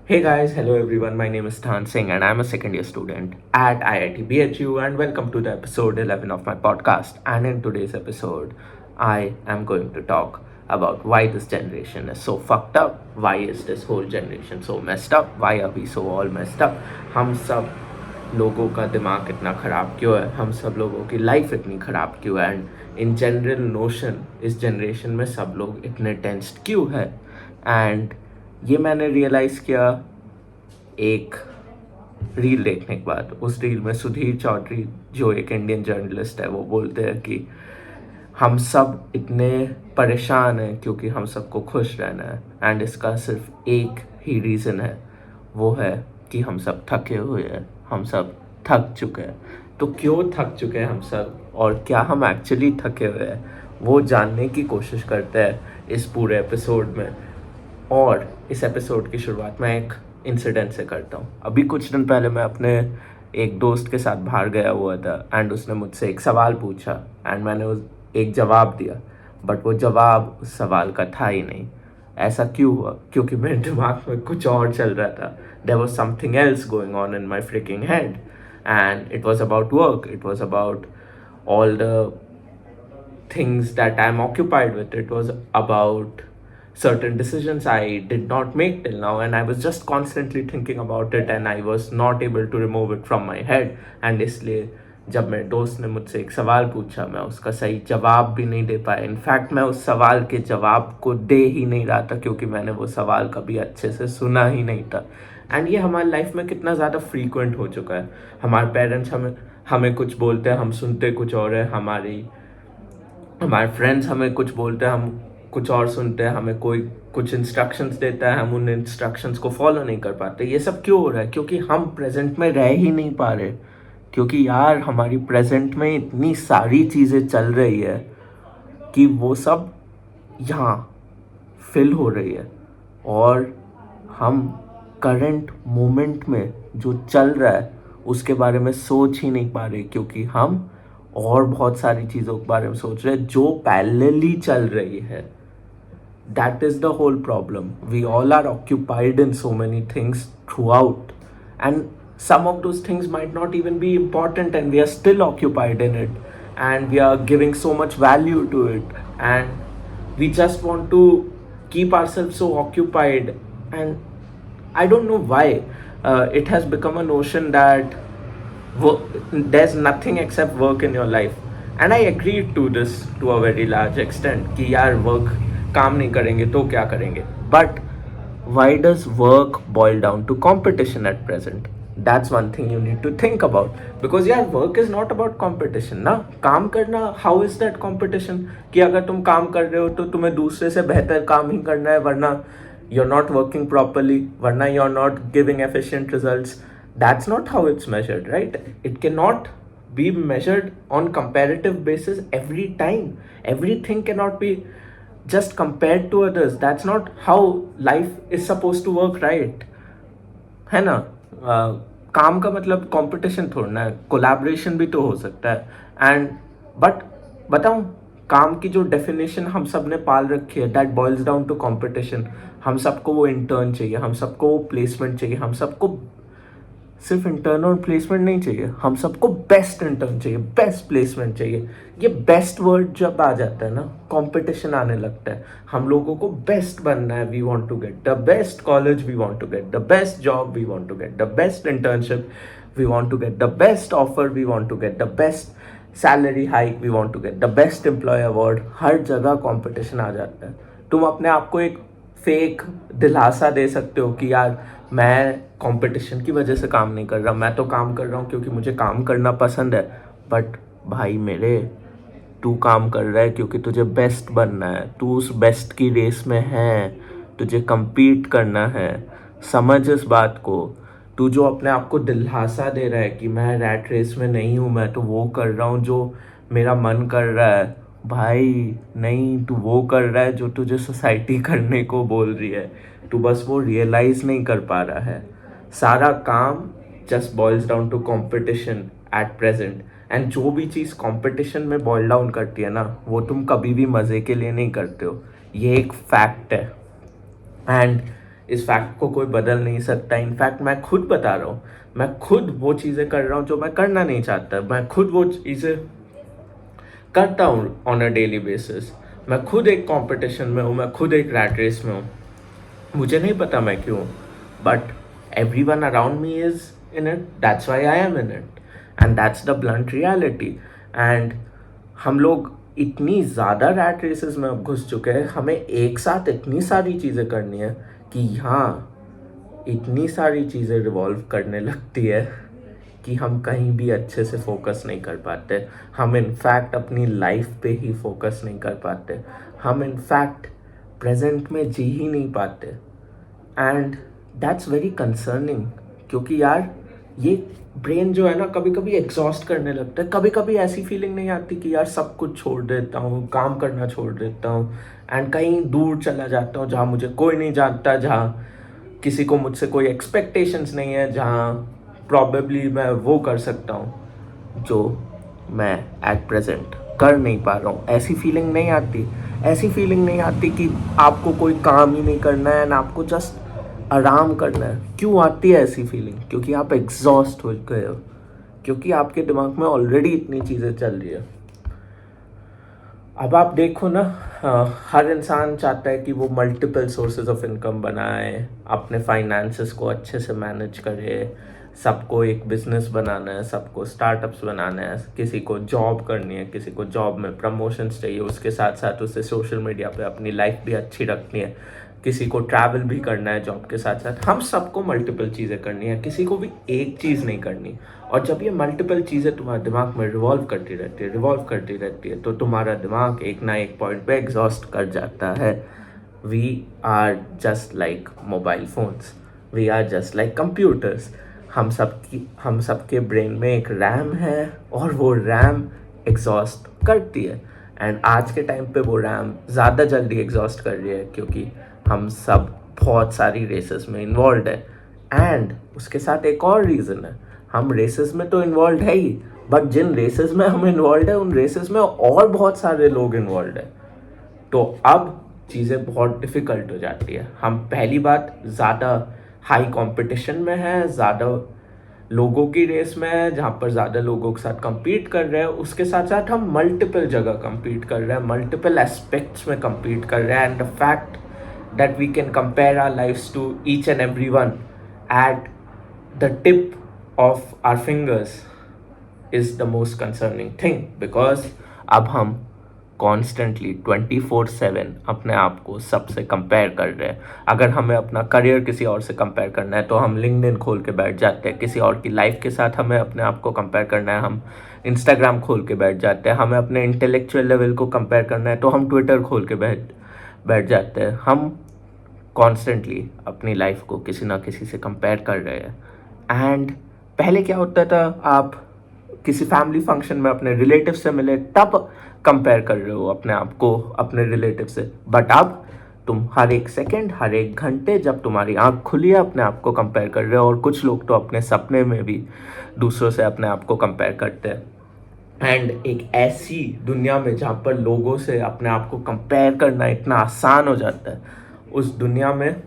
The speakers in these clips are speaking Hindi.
Hey guys, hello everyone. My name is Than Singh and I'm a second year student at IIT BHU and welcome to the episode 11 of my podcast. And in today's episode, I am going to talk about why this generation is so fucked up. Why is this whole generation so messed up? Why are we so all messed up? हम सब लोगों का दिमाग इतना ख़राब क्यों है, हम सब लोगों की लाइफ इतनी ख़राब क्यों है, एंड इन जनरल नोशन इस जनरेशन में सब लोग इतने टेंस्ड क्यों है. एंड ये मैंने रियलाइज़ किया एक रील देखने के बाद. उस रील में सुधीर चौधरी जो एक इंडियन जर्नलिस्ट है वो बोलते हैं कि हम सब इतने परेशान हैं क्योंकि हम सबको खुश रहना है एंड इसका सिर्फ एक ही रीज़न है, वो है कि हम सब थके हुए हैं, हम सब थक चुके हैं. तो क्यों थक चुके हैं हम सब और क्या हम एक्चुअली थके हुए हैं वो जानने की कोशिश करते हैं इस पूरे एपिसोड में. और इस एपिसोड की शुरुआत मैं एक इंसिडेंट से करता हूँ. अभी कुछ दिन पहले मैं अपने एक दोस्त के साथ बाहर गया हुआ था एंड उसने मुझसे एक सवाल पूछा एंड मैंने उस एक जवाब दिया, बट वो जवाब उस सवाल का था ही नहीं. ऐसा क्यों हुआ? क्योंकि मेरे दिमाग में कुछ और चल रहा था. There was something else going on in my fricking head and it was about work, it was about all the things that I'm occupied with. It was about certain decisions I did not make till now, and I was just constantly thinking about it and I was not able to remove it from my head. And इसलिए जब मेरे दोस्त ने मुझसे एक सवाल पूछा मैं उसका सही जवाब भी नहीं दे पाया. इनफैक्ट मैं उस सवाल के जवाब को दे ही नहीं रहा था क्योंकि मैंने वो सवाल कभी अच्छे से सुना ही नहीं था. एंड ये हमारी लाइफ में कितना ज़्यादा फ्रीक्वेंट हो चुका है. हमारे पेरेंट्स हमें हमें कुछ बोलते हैं, हम सुनते कुछ और है. हमारे फ्रेंड्स हमें कुछ बोलते हैं, हम कुछ और सुनते हैं. हमें कोई कुछ इंस्ट्रक्शंस देता है, हम उन इंस्ट्रक्शंस को फॉलो नहीं कर पाते. ये सब क्यों हो रहा है? क्योंकि हम प्रेजेंट में रह ही नहीं पा रहे. क्योंकि यार हमारी प्रेजेंट में इतनी सारी चीज़ें चल रही है कि वो सब यहाँ फिल हो रही है और हम करंट मोमेंट में जो चल रहा है उसके बारे में सोच ही नहीं पा रहे क्योंकि हम और बहुत सारी चीज़ों के बारे में सोच रहे हैं जो पैरेलली चल रही है. That is the whole problem. We all are occupied in so many things throughout, and some of those things might not even be important, and we are still occupied in it, and we are giving so much value to it, and we just want to keep ourselves so occupied. And I don't know why it has become a notion that there's nothing except work in your life. And I agree to this to a very large extent कि यार वर्क काम नहीं करेंगे तो क्या करेंगे. But why does work boil down to competition at present? That's one thing you need to think about. Because यार work is not about competition ना. काम करना, how is that competition? कि अगर तुम काम कर रहे हो तो तुम्हें दूसरे से बेहतर काम ही करना है, वरना you're not working properly, वरना you're not giving efficient results. That's not how it's measured, right? It cannot be measured on comparative basis every time. Everything cannot be just compared to others. That's not how life is supposed to work, right? है ना. काम का मतलब कंपटीशन थोड़ा ना है, कोलैबोरेशन भी तो हो सकता है. एंड बट बताऊं, काम की जो डेफिनेशन हम सब ने पाल रखी है that boils down to competition. हम सबको वो इंटर्न चाहिए, हम सबको वो प्लेसमेंट चाहिए, हम सबको सिर्फ इंटर्न और प्लेसमेंट नहीं चाहिए, हम सबको बेस्ट इंटर्न चाहिए, बेस्ट प्लेसमेंट चाहिए. ये बेस्ट वर्ड जब आ जाता है ना, कंपटीशन आने लगता है. हम लोगों को बेस्ट बनना है. We want to get the best college, we want to get the best job, we want to get the best internship, we want to get the best offer, we want to get the best salary hike, we want to get the best employ award. हर जगह कंपटीशन आ जाता है. तुम अपने आप को एक फेक दिलासा दे सकते हो कि यार मैं कंपटीशन की वजह से काम नहीं कर रहा, मैं तो काम कर रहा हूँ क्योंकि मुझे काम करना पसंद है. बट भाई मेरे, तू काम कर रहा है क्योंकि तुझे बेस्ट बनना है. तू उस बेस्ट की रेस में है, तुझे compete करना है. समझ इस बात को. तू जो अपने आप को दिलासा दे रहा है कि मैं रैट रेस में नहीं हूँ, मैं तो वो कर रहा हूँ जो मेरा मन कर रहा है. भाई नहीं, तू वो कर रहा है जो तुझे सोसाइटी करने को बोल रही है. तू बस वो रियलाइज़ नहीं कर पा रहा है. सारा काम just boils down to competition at present. And जो भी चीज़ कंपटीशन में बॉइल डाउन करती है ना, वो तुम कभी भी मज़े के लिए नहीं करते हो. ये एक फैक्ट है. एंड इस फैक्ट को कोई बदल नहीं सकता। इनफैक्ट मैं खुद बता रहा हूँ, मैं खुद वो चीज़ें कर रहा हूँ जो मैं करना नहीं चाहता। मैं खुद वो चीज़ें करता हूँ ऑन अ डेली बेसिस। मैं खुद एक कंपटीशन में हूँ, मैं खुद एक रैट रेस में हूँ। मुझे नहीं पता मैं क्यों, but every one around me is in it, that's why I am in it, and that's the blunt reality. And हम लोग इतनी ज़्यादा रैट रेसेस में अब घुस चुके हैं, हमें एक साथ इतनी सारी चीज़ें करनी है कि हाँ, इतनी सारी चीज़ें रिवॉल्व करने लगती है कि हम कहीं भी अच्छे से फोकस नहीं कर पाते। हम इनफैक्ट अपनी लाइफ पे ही फोकस नहीं कर पाते। हम इनफैक्ट प्रेजेंट में जी ही नहीं पाते। एंड दैट्स वेरी कंसर्निंग, क्योंकि यार ये ब्रेन जो है ना, कभी कभी एग्जॉस्ट करने लगता है। कभी कभी ऐसी फीलिंग नहीं आती कि यार सब कुछ छोड़ देता हूँ, काम करना छोड़ देता हूँ एंड कहीं दूर चला जाता हूँ जहाँ मुझे कोई नहीं जानता, जहाँ किसी को मुझसे कोई एक्सपेक्टेशंस नहीं है, जहाँ प्रॉबेबली मैं वो कर सकता हूँ जो मैं एट प्रेजेंट कर नहीं पा रहा हूँ। ऐसी फीलिंग नहीं आती। ऐसी फीलिंग नहीं आती कि आपको कोई काम ही नहीं करना है एंड आपको जस्ट आराम करना है। क्यों आती है ऐसी फीलिंग? क्योंकि आप एग्जॉस्ट हो गए हो, क्योंकि आपके दिमाग में ऑलरेडी इतनी चीज़ें चल रही है। अब आप देखो ना, हर इंसान चाहता है कि वो मल्टीपल सोर्सेज ऑफ इनकम बनाए, अपने फाइनेंसेस को अच्छे से मैनेज करे। सबको एक बिजनेस बनाना है, सबको स्टार्टअप्स बनाना है, किसी को जॉब करनी है, किसी को जॉब में प्रमोशंस चाहिए, उसके साथ साथ उसे सोशल मीडिया पे अपनी लाइफ भी अच्छी रखनी है, किसी को ट्रैवल भी करना है जॉब के साथ साथ। हम सबको मल्टीपल चीज़ें करनी है, किसी को भी एक चीज़ नहीं करनी। और जब ये मल्टीपल चीज़ें तुम्हारे दिमाग में रिवॉल्व करती रहती है तो तुम्हारा दिमाग एक ना एक पॉइंट पे एग्जॉस्ट कर जाता है। We are just like mobile phones, we are just like computers. हम सबके ब्रेन में एक रैम है और वो रैम एग्जॉस्ट करती है। एंड आज के टाइम पे वो रैम ज़्यादा जल्दी एग्जॉस्ट कर रही है क्योंकि हम सब बहुत सारी रेसेस में इन्वॉल्व है। एंड उसके साथ एक और रीज़न है, हम रेसेस में तो इन्वॉल्व है ही, बट जिन रेसेस में हम इन्वॉल्व है उन रेसेस में और बहुत सारे लोग इन्वॉल्व है। तो अब चीज़ें बहुत डिफ़िकल्ट हो जाती है। हम पहली बात ज़्यादा हाई कंपटीशन में है, ज़्यादा लोगों की रेस में है जहाँ पर ज़्यादा लोगों के साथ compete कर रहे हैं। उसके साथ साथ हम मल्टीपल जगह compete कर रहे हैं, मल्टीपल एस्पेक्ट्स में compete कर रहे हैं। And the fact that we can compare our lives to each and every one at the tip of our fingers is the most concerning thing, because अब हम कॉन्स्टेंटली 24/7 अपने आप को सबसे कंपेयर कर रहे हैं। अगर हमें अपना करियर किसी और से कंपेयर करना है तो हम लिंक्डइन खोल के बैठ जाते हैं। किसी और की लाइफ के साथ हमें अपने आप को कंपेयर करना है, हम इंस्टाग्राम खोल के बैठ जाते हैं। हमें अपने इंटेलेक्चुअल लेवल को कंपेयर करना है तो हम ट्विटर खोल के बैठ जाते हैं। हम कॉन्स्टेंटली अपनी लाइफ को किसी ना किसी से कंपेयर कर रहे हैं। एंड पहले क्या होता था, आप किसी फैमिली फंक्शन में अपने रिलेटिव से मिले तब कंपेयर कर रहे हो अपने आप को अपने रिलेटिव से, बट अब तुम हर एक सेकंड, हर एक घंटे जब तुम्हारी आंख खुली है अपने आप को कंपेयर कर रहे हो। और कुछ लोग तो अपने सपने में भी दूसरों से अपने आप को कंपेयर करते हैं। एंड एक ऐसी दुनिया में जहाँ पर लोगों से अपने आप को कंपेयर करना इतना आसान हो जाता है, उस दुनिया में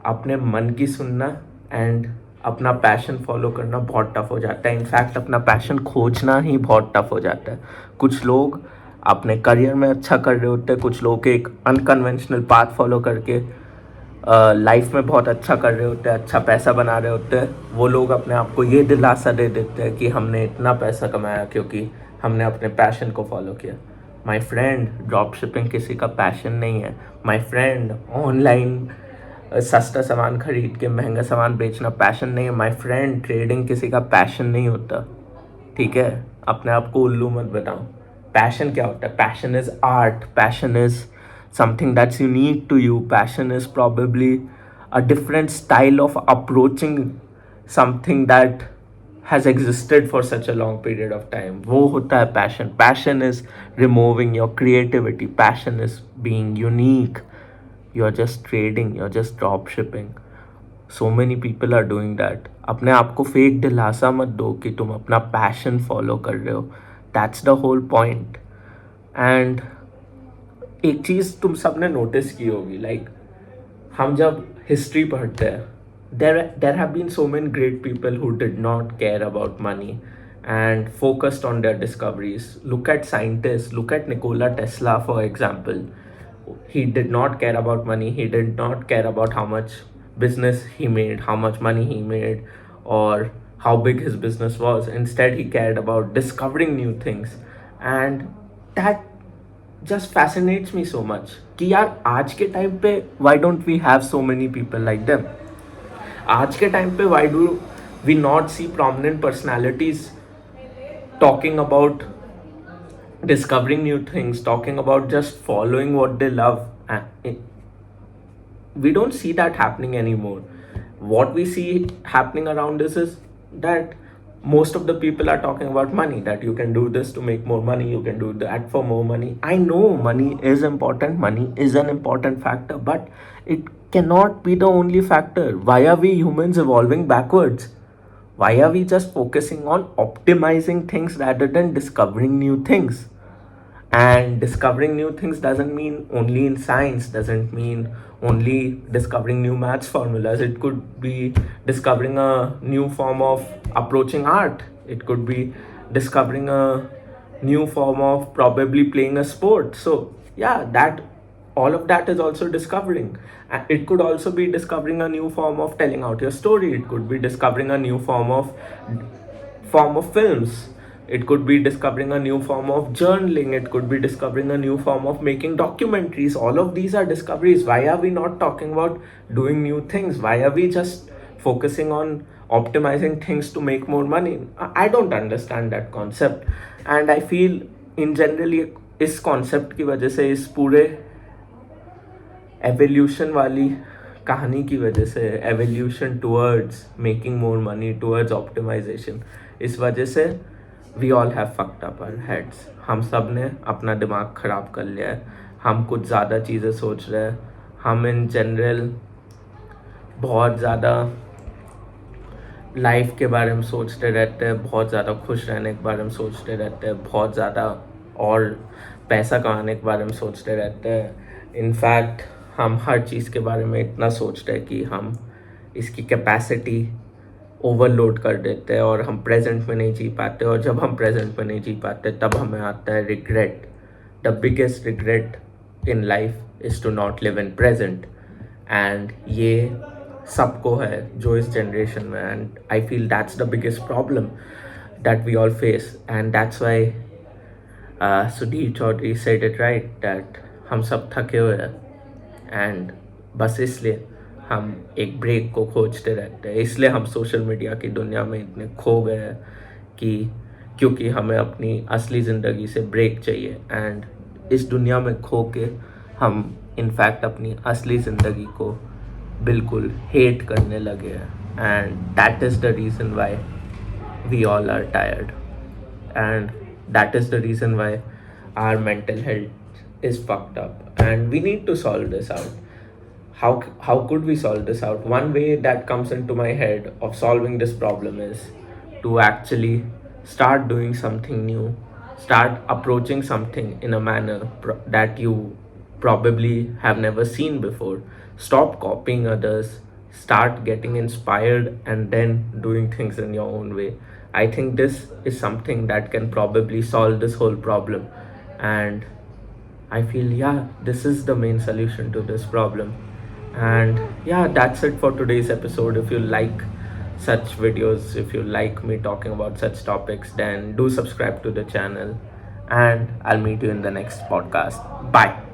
अपने मन की सुनना एंड अपना पैशन फॉलो करना बहुत टफ हो जाता है। इनफैक्ट अपना पैशन खोजना ही बहुत टफ हो जाता है। कुछ लोग अपने करियर में अच्छा कर रहे होते हैं, कुछ लोग एक अनकन्वेंशनल पाथ फॉलो करके लाइफ में बहुत अच्छा कर रहे होते हैं, अच्छा पैसा बना रहे होते हैं। वो लोग अपने आप को ये दिलासा दे देते हैं कि हमने इतना पैसा कमाया क्योंकि हमने अपने पैशन को फॉलो किया। माय फ्रेंड, ड्रॉप शिपिंग किसी का पैशन नहीं है। माय फ्रेंड, ऑनलाइन सस्ता सामान खरीद के महंगा सामान बेचना पैशन नहीं है। माय फ्रेंड, ट्रेडिंग किसी का पैशन नहीं होता। ठीक है, अपने आप को उल्लू मत बताओ। पैशन क्या होता है? Passion is art, passion is something that's unique to you. Passion is probably a different style of approaching something that has existed for such a long period of time. वो होता है passion. Passion is removing your creativity. Passion is being unique. You're just trading, you're just drop shipping. So many people are doing that. अपने आप को फेक दिलासा मत दो कि तुम अपना पैशन फॉलो कर रहे हो. That's the whole point. And एक चीज़ तुम सबने नोटिस की होगी, लाइक हम जब हिस्ट्री पढ़ते हैं, there have been so many great people who did not care about money and focused on their discoveries. Look at scientists, look at Nikola Tesla, for example. He did not care about money, he did not care about how much business he made, how much money he made, or how big his business was. Instead, he cared about discovering new things. And that just fascinates me so much कि यार आज के टाइम पे why don't we have so many people like them. आज के टाइम पे why do we not see prominent personalities talking about discovering new things, talking about just following what they love? We don't see that happening anymore. What we see happening around us is that most of the people are talking about money, that you can do this to make more money, you can do that for more money. I know money is important, money is an important factor, but it cannot be the only factor. Why are we humans evolving backwards? Why are we just focusing on optimizing things rather than discovering new things? And discovering new things doesn't mean only in science, doesn't mean only discovering new maths formulas. It could be discovering a new form of approaching art. It could be discovering a new form of probably playing a sport. So yeah, that all of that is also discovering. It could also be discovering a new form of telling out your story. It could be discovering a new form of films. It could be discovering a new form of journaling. It could be discovering a new form of making documentaries. All of these are discoveries. Why are we not talking about doing new things? Why are we just focusing on optimizing things to make more money? I don't understand that concept. And I feel in generally इस कॉन्सेप्ट की वजह से, इस पूरे एवोल्यूशन वाली कहानी की वजह से, evolution towards making more money, towards optimisation, इस वजह से we all have fucked up our heads. हम सब ने अपना दिमाग ख़राब कर लिया है. हम कुछ ज़्यादा चीज़ें सोच रहे हैं. हम इन जनरल बहुत ज़्यादा लाइफ के बारे में सोचते रहते हैं, बहुत ज़्यादा खुश रहने के बारे में सोचते रहते हैं, बहुत ज़्यादा और पैसा कमाने के बारे में सोचते रहते हैं. इनफैक्ट हम हर चीज़ के बारे में इतना सोचते हैं कि हम इसकी कैपेसिटी ओवरलोड कर देते हैं और हम प्रेजेंट में नहीं जी पाते. और जब हम प्रेजेंट में नहीं जी पाते तब हमें आता है regret. The biggest regret in life is to not live in present. And ये सबको है जो इस जनरेशन में. And I feel that's the biggest problem that we all face. And that's why Sudhir Chaudhary said it right, that हम सब थके हुए हैं एंड बस इसलिए हम एक ब्रेक को खोजते रहते हैं. इसलिए हम सोशल मीडिया की दुनिया में इतने खो गए हैं कि क्योंकि हमें अपनी असली ज़िंदगी से ब्रेक चाहिए. एंड इस दुनिया में खो के हम इनफैक्ट अपनी असली ज़िंदगी को बिल्कुल हेट करने लगे हैं. And that is the reason why we all are tired. And that is the reason why our mental health is fucked up, and we need to solve this out. How could we solve this out? One way that comes into my head of solving this problem is to actually start doing something new, start approaching something in a manner that you probably have never seen before. Stop copying others, start getting inspired, and then doing things in your own way. I think this is something that can probably solve this whole problem. And I feel, yeah, this is the main solution to this problem. And yeah, that's it for today's episode. If you like such videos, if you like me talking about such topics, then do subscribe to the channel. And I'll meet you in the next podcast. Bye.